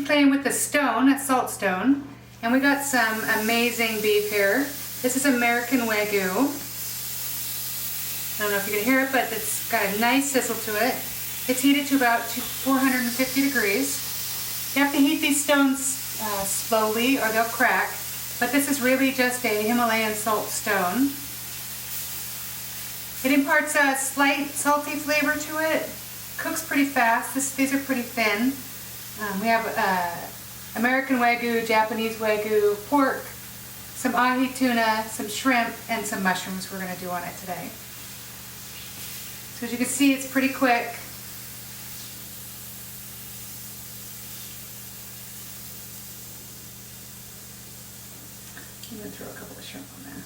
playing with the stone, a salt stone, and we got some amazing beef here. This is American Wagyu. I don't know if you can hear it, but it's got a nice sizzle to it. It's heated to about 450 degrees. You have to heat these stones slowly or they'll crack, but this is really just a Himalayan salt stone. It imparts a slight salty flavor to it. Cooks pretty fast. These are pretty thin. We have American Wagyu, Japanese Wagyu, pork, some ahi tuna, some shrimp, and some mushrooms we're going to do on it today. So as you can see, it's pretty quick. I'm going to throw a couple of shrimp on there.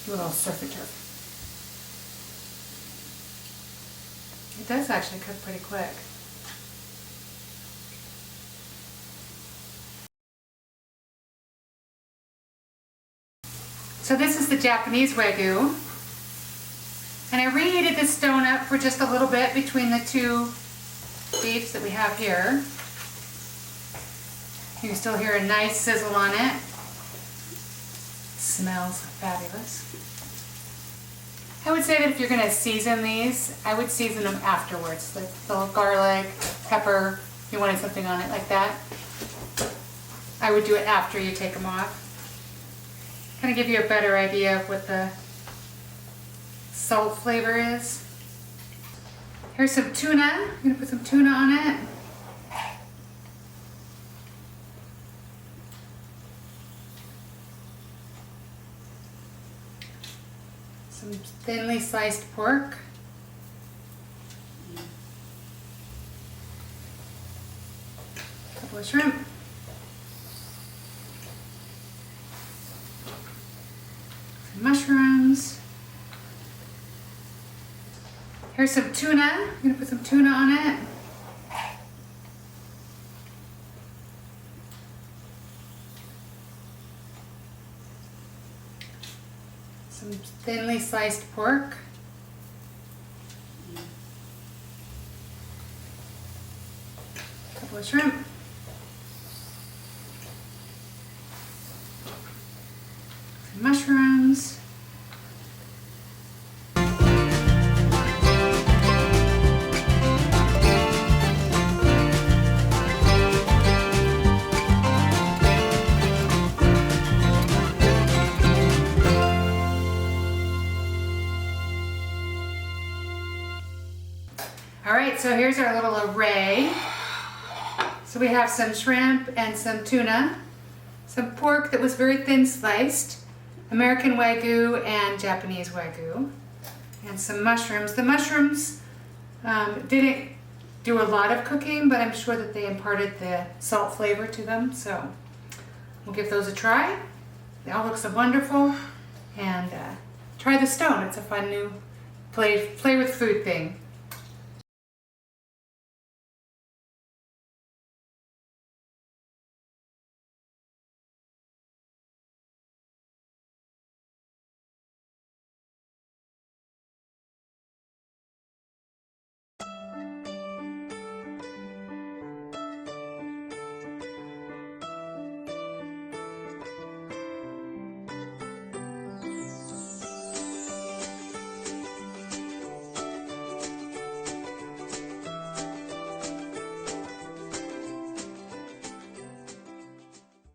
Do a little surf and turf. It does actually cook pretty quick. So this is the Japanese Wagyu. And I reheated this stone up for just a little bit between the two beefs that we have here. You can still hear a nice sizzle on it. Smells fabulous. I would say that if you're going to season these, I would season them afterwards. Like a little garlic, pepper, if you wanted something on it like that. I would do it after you take them off. Kind of give you a better idea of what the salt flavor is. Here's some tuna. I'm going to put some tuna on it. Some thinly sliced pork. A couple of shrimp. Some mushrooms. Here's some tuna. I'm going to put some tuna on it. Some thinly sliced pork. A couple of shrimp. Some mushrooms. Alright, so here's our little array. So we have some shrimp and some tuna, some pork that was very thin sliced, American Wagyu and Japanese Wagyu, and some mushrooms. The mushrooms didn't do a lot of cooking, but I'm sure that they imparted the salt flavor to them, so we'll give those a try. They all look so wonderful, and try the stone. It's a fun new play with food thing.